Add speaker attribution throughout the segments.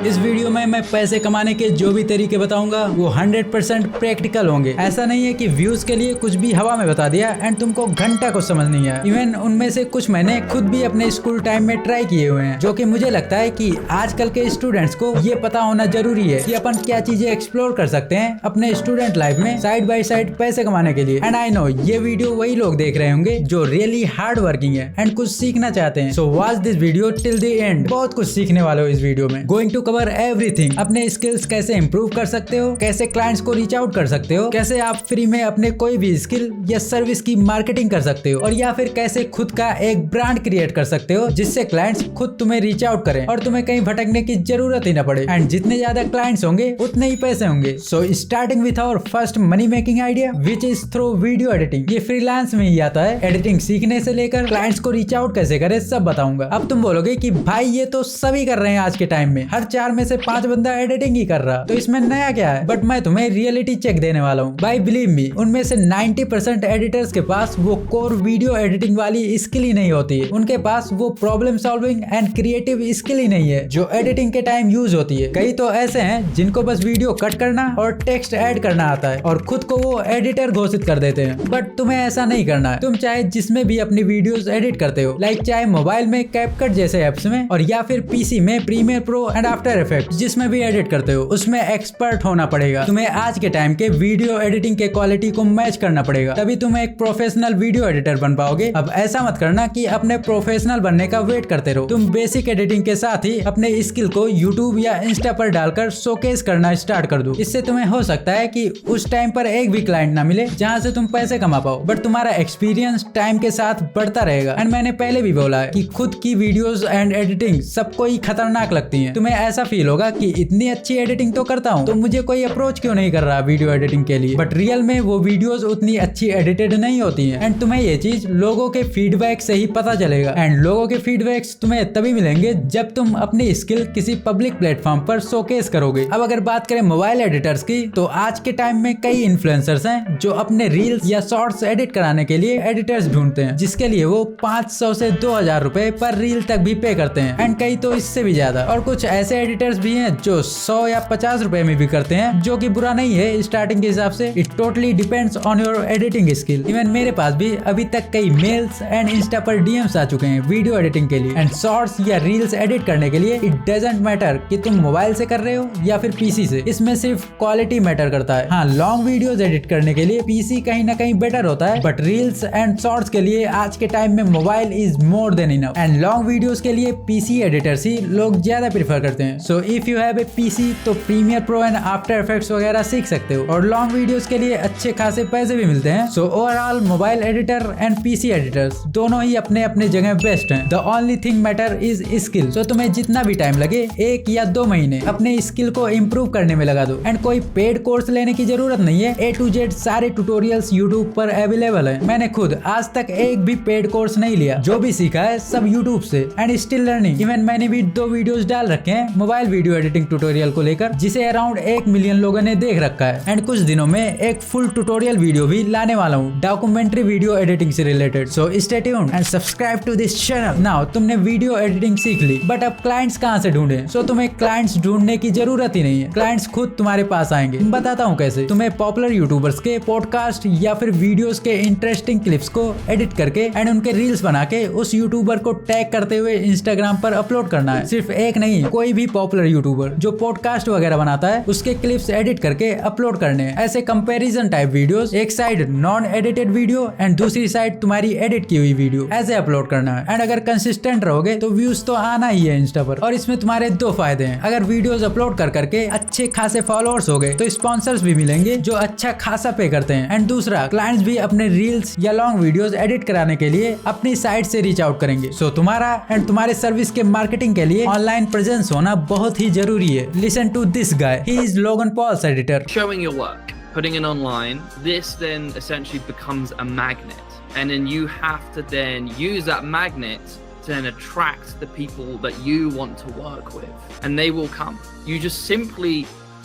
Speaker 1: इस वीडियो में मैं पैसे कमाने के जो भी तरीके बताऊंगा वो 100% प्रैक्टिकल होंगे। ऐसा नहीं है कि व्यूज के लिए कुछ भी हवा में बता दिया एंड तुमको घंटा कुछ समझ नहीं आया। इवन उनमें से कुछ मैंने खुद भी अपने स्कूल टाइम में ट्राई किए हुए हैं, जो कि मुझे लगता है कि आजकल के स्टूडेंट्स को ये पता होना जरूरी है कि अपन क्या चीजें एक्सप्लोर कर सकते हैं अपने स्टूडेंट लाइफ में साइड बाय साइड पैसे कमाने के लिए। एंड आई नो ये वीडियो वही लोग देख रहे होंगे जो रियली हार्ड वर्किंग है एंड कुछ सीखना चाहते हैं। So watch this video till the end. बहुत कुछ सीखने वाले हो इस वीडियो में। Going to cover everything. अपने स्किल्स कैसे इंप्रूव कर सकते हो, कैसे क्लाइंट्स को रीच आउट कर सकते हो, कैसे आप फ्री में अपने कोई भी स्किल या सर्विस की मार्केटिंग कर सकते हो, और या फिर कैसे खुद का एक ब्रांड क्रिएट कर सकते हो जिससे क्लाइंट्स खुद तुम्हें रीच आउट करें और तुम्हें कहीं भटकने की जरूरत ही ना पड़े। एंड जितने ज्यादा क्लाइंट्स होंगे उतने ही पैसे होंगे। So starting with our first money making idea which is through video editing. ये फ्रीलांस में ही आता है। एडिटिंग सीखने से लेकर क्लाइंट्स को रीच आउट कैसे करे सब बताऊंगा। अब तुम बोलोगे कि भाई ये तो सभी कर रहे हैं आज के टाइम में, हर 4 में से 5 बंदा एडिटिंग ही कर रहा, तो इसमें नया क्या है। बट मैं तुम्हें रियलिटी चेक देने वाला हूँ। भाई बिलीव मी, उनमें से 90% एडिटर्स के पास वो कोर वीडियो एडिटिंग वाली स्किल ही नहीं होती है। उनके पास वो problem solving and creative skill ही नहीं है जो एडिटिंग के टाइम यूज होती है। कई तो ऐसे हैं जिनको बस वीडियो कट करना और टेक्स्ट ऐड करना आता है और खुद को वो एडिटर घोषित कर देते हैं। बट तुम्हें ऐसा नहीं करना है। तुम चाहे जिसमें भी अपनी वीडियोस एडिट करते हो, लाइक चाहे मोबाइल में कैपकट जैसे एप्स में, और या फिर पीसी में Premiere Pro and After Effects जिसमें भी एडिट करते हो, उसमें एक्सपर्ट होना पड़ेगा। तुम्हें आज के टाइम के वीडियो एडिटिंग के क्वालिटी को मैच करना पड़ेगा, तभी तुम एक प्रोफेशनल वीडियो एडिटर बन पाओगे। अब ऐसा मत करना कि अपने प्रोफेशनल बनने का वेट करते रहो। तुम बेसिक एडिटिंग के साथ ही अपने स्किल को यूट्यूब या इंस्टा पर डालकर शोकेस करना स्टार्ट कर दो। इससे तुम्हें हो सकता है कि उस टाइम पर एक भी क्लाइंट ना मिले जहां से तुम पैसे कमा पाओ, बट तुम्हारा एक्सपीरियंस टाइम के साथ बढ़ता रहेगा। एंड मैंने पहले भी बोला है कि खुद की वीडियोस एंड एडिटिंग सबको ही खतरनाक लगती है। तुम्हें ऐसा फील होगा कि इतनी अच्छी एडिटिंग तो करता हूँ तो मुझे कोई अप्रोच क्यों नहीं कर रहा वीडियो एडिटिंग के लिए। बट रियल में वो वीडियोस उतनी अच्छी एडिटेड नहीं होती हैं। एंड तुम्हें ये चीज लोगों के फीडबैक से ही पता चलेगा। एंड लोगों के फीडबैक्स तुम्हें तभी मिलेंगे जब तुम अपनी स्किल किसी पब्लिक प्लेटफॉर्म पर शोकेस करोगे। अब अगर बात करें मोबाइल एडिटर्स की, तो आज के टाइम में कई इन्फ्लुएंसर्स हैं जो अपने रील्स या शॉर्ट्स एडिट कराने के लिए एडिटर्स ढूंढते हैं, जिसके लिए वो 500 से 2000 रुपए पर रील तक भी पे करते हैं। एंड कई तो इससे भी ज्यादा। और कुछ ऐसे एडिटर्स भी हैं जो 100 या 50 रुपए में भी करते हैं, जो कि बुरा नहीं है स्टार्टिंग के हिसाब से। It totally depends on your editing skill. Even मेरे पास भी अभी तक कई मेल्स एंड इंस्टा पर डीएम्स आ चुके हैं वीडियो एडिटिंग के लिए। एंड शॉर्ट्स या रील्स एडिट करने के लिए इट डजंट मैटर कि तुम मोबाइल से कर रहे हो या फिर पीसी से, इसमें सिर्फ क्वालिटी मैटर करता है। हाँ, लॉन्ग वीडियोस एडिट करने के लिए पीसी कहीं ना कहीं बेटर होता है, बट रील्स एंड शॉर्ट्स के लिए आज के टाइम में mobile is more than enough. And long videos के लिए पीसी एडिटर्स ही लोग ज्यादा प्रीफर करते हैं। So if you have a PC तो Premiere Pro and After Effects वगैरह सीख सकते हो, और लॉन्ग वीडियोस के लिए अच्छे खासे पैसे भी मिलते हैं। So overall mobile editor and PC editors दोनों ही अपने अपने जगह बेस्ट हैं। The only thing matter is skill. So तुम्हें जितना भी टाइम लगे, 1 या 2 महीने अपने स्किल को इम्प्रूव करने में लगा दो। एंड कोई पेड कोर्स लेने की जरूरत नहीं है। A to Z सारे ट्यूटोरियल्स यूट्यूब पर अवेलेबल है। मैंने खुद आज तक एक भी पेड कोर्स नहीं लिया। जो भी सीखा है सब यूट्यूब से एंड स्टिल लर्निंग। इवन मैंने भी 2 वीडियोस डाल रखे हैं मोबाइल वीडियो एडिटिंग ट्यूटोरियल को लेकर, जिसे अराउंड 1 मिलियन लोगों ने देख रखा है। एंड कुछ दिनों में एक फुल ट्यूटोरियल वीडियो भी लाने वाला हूँ डॉक्यूमेंट्री वीडियो एडिटिंग से related. So stay tuned and subscribe to this channel. Now तुमने वीडियो एडिटिंग सीख ली, बट अब क्लाइंट्स कहाँ से ढूंढे? सो तुम्हें क्लाइंट्स ढूंढने की जरूरत ही नहीं है। क्लाइंट्स खुद तुम्हारे पास आएंगे। बताता हूँ कैसे। तुम्हें पॉपुलर यूट्यूबर्स के पॉडकास्ट या फिर वीडियोस के इंटरेस्टिंग क्लिप्स को एडिट करके एंड उनके रील्स बना के उस यूट्यूबर को टैग करते हुए इंस्टाग्राम पर अपलोड करना है। सिर्फ एक नहीं, कोई भी पॉपुलर यूट्यूबर जो पॉडकास्ट वगैरह बनाता है उसके क्लिप्स एडिट करके अपलोड करने हैं। ऐसे कंपैरिजन टाइप वीडियोस, एक side non edited video and दूसरी साइड तुम्हारी एडिट की हुई वीडियो, ऐसे अपलोड करना है। एंड अगर कंसिस्टेंट रहोगे तो व्यूज तो आना ही है इंस्टा पर। और इसमें तुम्हारे 2 फायदे हैं। अगर वीडियोस अपलोड कर करके अच्छे खासे फॉलोअर्स हो गए तो स्पॉन्सर्स भी मिलेंगे जो अच्छा खासा पे करते हैं। एंड दूसरा, क्लाइंट्स भी अपने रील्स या लॉन्ग वीडियोस एडिट कराने के लिए अपनी साइट से रीच आउट करेंगे। सो तुम्हारा एंड तुम्हारे सर्विस के मार्केटिंग के लिए ऑनलाइन प्रेजेंस होना बहुत ही जरूरी है। Listen to this guy, he is Logan Paul's editor.
Speaker 2: Showing your work, putting it online, this then essentially becomes a magnet, and then you have to then use that magnet to then attract the people that you want to work with, and they will come. You just simply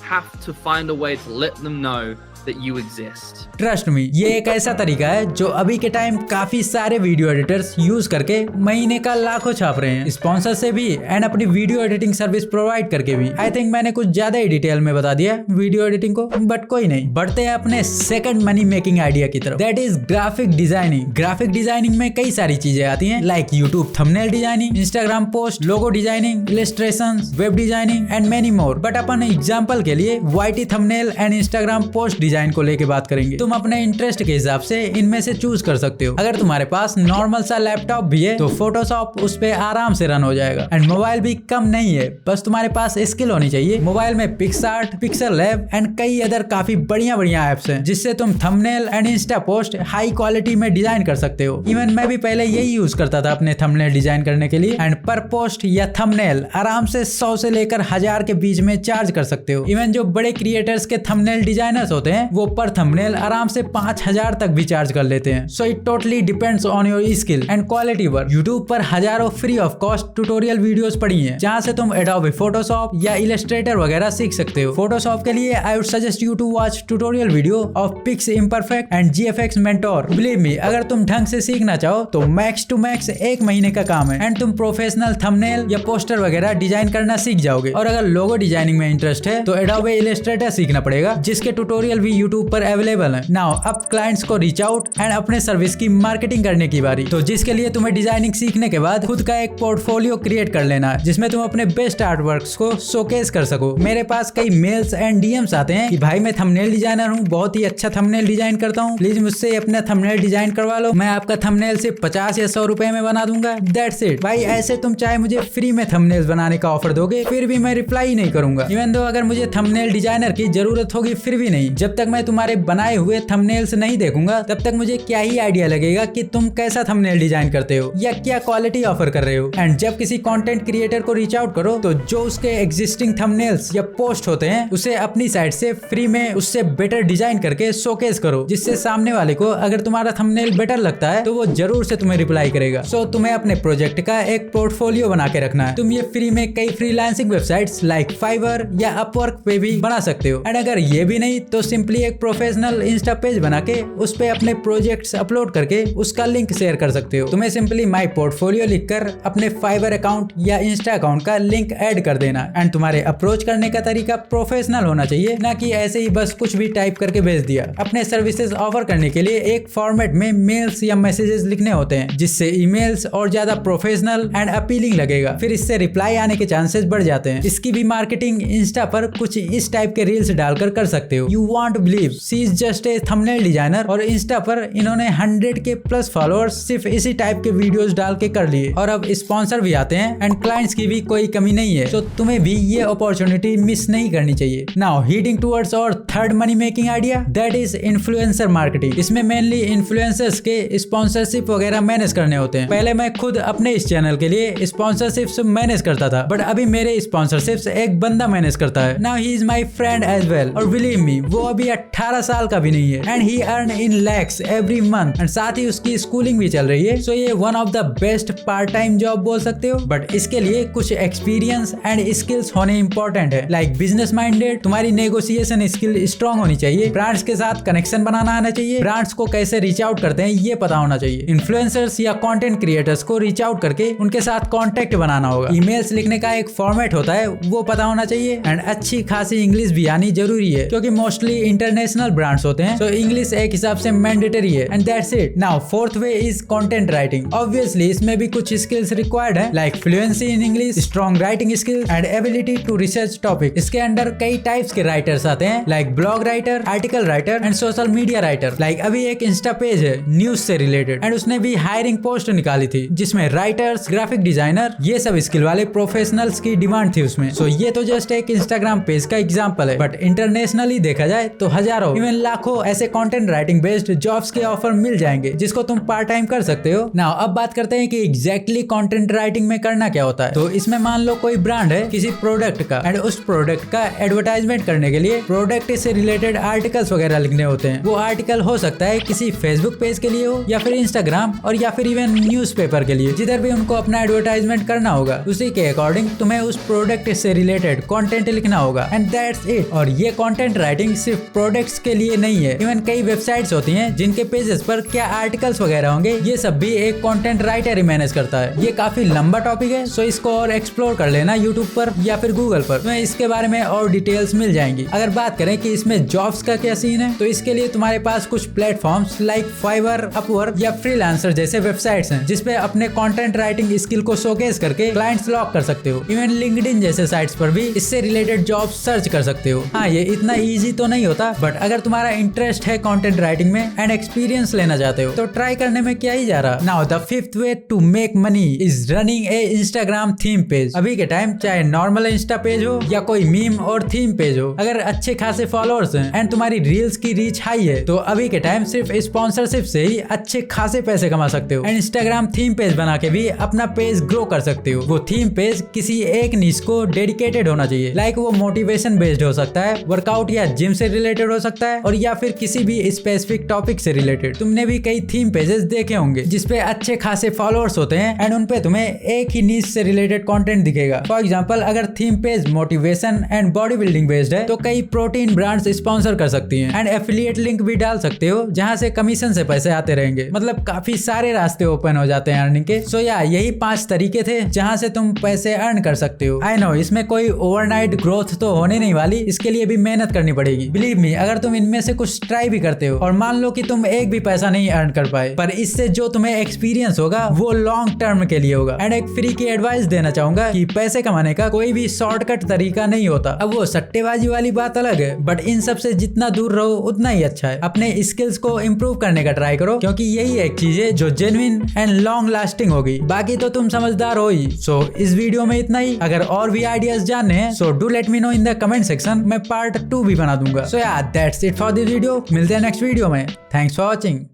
Speaker 2: have to find a way to let them know that you exist.
Speaker 1: Trust me, ये एक ऐसा तरीका है जो अभी के time काफी सारे वीडियो एडिटर्स यूज करके महीने का लाखों छाप रहे हैं, स्पॉन्सर से भी एंड अपनी वीडियो एडिटिंग सर्विस प्रोवाइड करके भी। आई थिंक मैंने कुछ ज्यादा ही डिटेल में बता दिया वीडियो एडिटिंग को, बट कोई नहीं। बढ़ते हैं अपने सेकंड मनी मेकिंग आइडिया की तरफ, that is graphic designing. Graphic designing में कई सारी चीजें आती हैं, like YouTube thumbnail designing, Instagram post, logo designing, illustrations, web designing and many more. But upon example के लिए YT thumbnail and Instagram post design को लेके बात करेंगे। तुम अपने इंटरेस्ट के हिसाब से इनमें से चूज कर सकते हो। अगर तुम्हारे पास नॉर्मल सा लैपटॉप भी है तो फोटोशॉप उस पे आराम से रन हो जाएगा। एंड मोबाइल भी कम नहीं है, बस तुम्हारे पास स्किल होनी चाहिए। मोबाइल में पिक्सआर्ट, पिक्सल लैब एंड कई अदर काफी बढ़िया ऐप्स हैं जिससे तुम thumbnail and Insta post high quality में डिजाइन कर सकते हो। इवन मैं भी पहले यही यूज करता था अपने थंबनेल डिजाइन करने के लिए। एंड पर पोस्ट या थंबनेल आराम से 100 से लेकर 1000 के बीच में चार्ज कर सकते हो। इवन जो बड़े क्रिएटर्स के थंबनेल डिजाइनर्स होते हैं वो पर थंबनेल आराम से 5000 तक भी चार्ज कर लेते हैं। So it totally depends on your skill and quality work. YouTube पर हजारों free of cost tutorial videos पड़ी हैं जहां से तुम एडोबे फोटोशॉप या इलस्ट्रेटर वगैरह सीख सकते हो। फोटोशॉप के लिए I would suggest you to watch tutorial video of Pix Imperfect and GFX mentor. Believe me, अगर तुम ढंग से सीखना चाहो तो मैक्स टू मैक्स 1 महीने का काम है एंड तुम प्रोफेशनल थंबनेल या पोस्टर वगैरह डिजाइन करना सीख जाओगे। और अगर लोगो डिजाइनिंग में इंटरेस्ट है तो एडोबे इलस्ट्रेटर सीखना पड़ेगा, जिसके ट्यूटोरियल भी यूट्यूब पर अवेलेबल है। नाउ अब क्लाइंट्स को रीच आउट एंड अपने सर्विस की मार्केटिंग करने की बारी। तो जिसके लिए तुम्हें डिजाइनिंग सीखने के बाद खुद का एक पोर्टफोलियो क्रिएट कर लेना है जिसमें तुम अपने बेस्ट आर्ट वर्क्स को शोकेस कर सको। मेरे पास कई मेल्स एंड DMs आते हैं कि भाई मैं थंबनेल डिजाइनर हूँ, बहुत ही अच्छा थंबनेल डिजाइन करता हूँ, प्लीज मुझसे अपना थंबनेल डिजाइन करवा लो, मैं आपका थंबनेल सिर्फ 50 या 100 रुपए में बना दूंगा, दैट्स इट। भाई ऐसे तुम चाहे मुझे फ्री में थंबनेल्स बनाने का ऑफर दोगे फिर भी मैं रिप्लाई ही नहीं करूंगा। इवन दो अगर मुझे थंबनेल डिजाइनर की जरूरत होगी फिर भी नहीं। जब तक मैं तुम्हारे बनाए हुए थंबनेल्स नहीं देखूंगा तब तक मुझे क्या ही आइडिया लगेगा कि तुम कैसा थंबनेल डिजाइन करते हो या क्या क्वालिटी ऑफर कर रहे हो। एंड जब किसी कंटेंट क्रिएटर को रीच आउट करो तो जो उसके एग्जिस्टिंग थंबनेल्स या पोस्ट होते हैं उसे अपनी साइड से फ्री में उससे बेटर डिजाइन करके शोकेस करो, जिससे सामने वाले को अगर तुम्हारा थंबनेल बेटर लगता है तो वो जरूर से तुम्हें रिप्लाई करेगा। सो तुम्हें अपने प्रोजेक्ट का एक पोर्टफोलियो बना के रखना है। तुम ये फ्री में कई फ्रीलांसिंग वेबसाइट्स लाइक फाइवर या अपवर्क पे भी बना सकते हो। एंड अगर ये भी नहीं तो सिंपली एक प्रोफेशनल इंस्टा पेज बना के उस पे अपने प्रोजेक्ट्स अपलोड करके उसका लिंक शेयर कर सकते हो। तुम्हें सिंपली माई पोर्टफोलियो लिखकर अपने फाइवर अकाउंट या इंस्टा अकाउंट का लिंक ऐड कर देना। एंड तुम्हारे अप्रोच करने का तरीका प्रोफेशनल होना चाहिए, ना कि ऐसे ही बस कुछ भी टाइप करके भेज दिया। अपने सर्विसेज ऑफर करने के लिए एक फॉर्मेट में मेल्स या मैसेजेस लिखने होते हैं जिससे ईमेल्स और ज्यादा प्रोफेशनल एंड अपीलिंग लगेगा, फिर इससे रिप्लाई आने के चांसेस बढ़ जाते हैं। इसकी भी मार्केटिंग इंस्टा पर कुछ इस टाइप के रील्स डालकर कर सकते हो। You want to believe she is just a thumbnail designer और इंस्टा पर इन्होंने 100K प्लस फॉलोअर्स सिर्फ इसी टाइप के वीडियोस डाल के कर लिए। और अब स्पॉन्सर भी आते हैं एंड क्लाइंट्स की भी कोई कमी नहीं है। तो तुम्हें भी ये अपॉर्चुनिटी मिस नहीं करनी चाहिए। नाउ हीडिंग टुवर्ड्स और third money making idea, that is influencer marketing. इसमें मेनली इन्फ्लुएंसर्स के स्पॉन्सरशिप वगैरह मैनेज करने होते हैं। पहले मैं खुद अपने इस चैनल के लिए स्पॉन्सरशिप्स मैनेज करता था, बट अभी मेरे स्पॉन्सरशिप्स एक बंदा मैनेज करता है। Now he is my friend as well और बिलीव मी वो अभी 18 साल का भी नहीं है and he earn in lakhs every month and साथ ही उसकी स्कूलिंग भी चल रही है। सो ये one of the best part time job बोल सकते हो, बट इसके लिए कुछ एक्सपीरियंस एंड स्किल्स होने इंपॉर्टेंट है, लाइक बिजनेस माइंडेड, तुम्हारी नेगोशिएशन स्किल स्ट्रांग होनी चाहिए, ब्रांड्स के साथ कनेक्शन बनाना आना चाहिए, ब्रांड्स को कैसे रीच आउट करते हैं ये पता होना चाहिए, इन्फ्लुएंसर्स या कंटेंट क्रिएटर्स को रीच आउट करके उनके साथ कांटेक्ट बनाना होगा, ईमेल्स लिखने का एक फॉर्मेट होता है वो पता होना चाहिए एंड अच्छी खासी इंग्लिश भी आनी जरूरी है क्योंकि मोस्टली इंटरनेशनल ब्रांड्स होते हैं। सो इंग्लिश एक हिसाब से मैंडेटरी है and that's it. Now fourth way is content writing. Obviously इसमें भी कुछ स्किल्स रिक्वायर्ड है, like fluency in English, strong writing skills and ability to research topic. इसके अंडर कई टाइप्स के राइटर्स आते हैं, like blog writer, article writer and social media writer. Like अभी एक इंस्टा पेज है न्यूज से रिलेटेड एंड उसने भी हायरिंग पोस्ट निकाली थी जिसमें राइटर्स, ग्राफिक डिजाइनर, ये सब स्किल वाले प्रोफेशनल्स की डिमांड थी उसमें। सो ये तो जस्ट एक इंस्टाग्राम पेज का एग्जांपल है, बट इंटरनेशनली देखा जाए तो हजारों इवन लाखों ऐसे कंटेंट राइटिंग बेस्ड जॉब्स के ऑफर मिल जाएंगे जिसको तुम पार्ट टाइम कर सकते हो। नाउ अब बात करते हैं कि एग्जैक्टली कंटेंट राइटिंग में करना क्या होता है। तो इसमें मान लो कोई ब्रांड है किसी प्रोडक्ट का एंड उस प्रोडक्ट का एडवर्टाइजमेंट करने के लिए प्रोडक्ट से रिलेटेड आर्टिकल्स वगैरह लिखने होते हैं। वो आर्टिकल हो सकता है किसी फेसबुक पेज के लिए हो या फिर इंस्टाग्राम और या फिर इवन न्यूज़पेपर के लिए, जिधर भी उनको अपना एडवर्टाइजमेंट करना होगा उसी के अकॉर्डिंग तुम्हें उस प्रोडक्ट से रिलेटेड कंटेंट लिखना होगा एंड दैट्स इट। और ये कंटेंट राइटिंग सिर्फ प्रोडक्ट्स के लिए नहीं है। इवन कई वेबसाइट्स होती हैं जिनके पेजेस पर क्या आर्टिकल्स वगैरह होंगे ये सब भी एक कंटेंट राइटर ही मैनेज करता है। ये काफी लंबा टॉपिक है, सो इसको और एक्सप्लोर कर लेना यूट्यूब पर या फिर गूगल पर, तुम्हें इसके बारे में और डिटेल्स मिल जाएंगी। अगर बात करें कि इसमें जॉब्स का क्या सीन है, तो इसके लिए तुम्हारे पास कुछ प्लेटफॉर्म्स लाइक फाइवर, अपवर्क या फ्रीलांसर जैसे वेबसाइट्स हैं जिसपे अपने कंटेंट राइटिंग स्किल को शोकेस करके क्लाइंट्स लॉक कर सकते हो। इवन लिंक्डइन जैसे साइट्स पर भी इससे रिलेटेड जॉब सर्च कर सकते हो। हाँ, ये इतना इजी तो नहीं होता, बट अगर तुम्हारा इंटरेस्ट है कंटेंट राइटिंग में एंड एक्सपीरियंस लेना चाहते हो तो ट्राई करने में क्या ही जा रहा। Now the fifth way to make money is running a Instagram theme page. अभी के टाइम चाहे नॉर्मल इंस्टा पेज हो या कोई मीम और थीम पेज हो, अगर अच्छे खासे फॉलोअर्स हैं एंड तुम्हारी रील्स की रीच हाई है तो अभी के टाइम सिर्फ स्पॉन्सरशिप से ही अच्छे खासे पैसे कमा सकते हो एंड इंस्टाग्राम थीम पेज बना के भी अपना पेज ग्रो कर सकते हो। वो थीम पेज किसी एक निश को डेडिकेटेड होना चाहिए, लाइक वो मोटिवेशन बेस्ड हो सकता है, वर्कआउट या जिम से रिलेटेड हो सकता है, और या फिर किसी भी स्पेसिफिक टॉपिक से रिलेटेड। तुमने भी कई थीम पेजेस देखे होंगे जिसपे अच्छे खासे फॉलोअर्स होते हैं एंड उनपे तुम्हें एक ही निश से रिलेटेड कंटेंट दिखेगा। फॉर एग्जांपल, अगर theme page motivation and body building based है तो कई प्रोटीन ब्रांड्स स्पॉन्सर कर सकती हैं एंड एफिलिएट लिंक भी डाल सकते हो जहां से कमीशन से पैसे आते रहेंगे। मतलब काफी सारे रास्ते ओपन हो जाते हैं अर्निंग के। सो यही 5 तरीके थे जहां से तुम पैसे अर्न कर सकते हो। आई नो इसमें कोई ओवरनाइट ग्रोथ तो होने नहीं वाली, इसके लिए भी मेहनत करनी पड़ेगी। बिलीव मी, अगर तुम इनमें से कुछ ट्राई भी करते हो और मान लो कि तुम एक भी पैसा नहीं अर्न कर पाए, पर इससे जो तुम्हें एक्सपीरियंस होगा वो लॉन्ग टर्म के लिए होगा। एंड एक फ्री की एडवाइस देना चाहूंगा कि पैसे कमाने का कोई भी शॉर्टकट तरीका नहीं होता। अब वो सट्टेबाजी वाली बात अलग है, बट इन सब से जितना दूर रहो उतना ही अच्छा है। अपने स्किल्स को इम्प्रूव करने का ट्राई करो, क्योंकि यही एक चीज है जो जेन्युइन एंड लॉन्ग लास्टिंग होगी। बाकी तो तुम समझदार हो ही। सो इस वीडियो में इतना ही। अगर और भी आइडियाज जानने हैं so do let me know in the comment section, मैं पार्ट 2 भी बना दूंगा। सो या that's it for this video. मिलते हैं नेक्स्ट वीडियो में। Thanks for watching.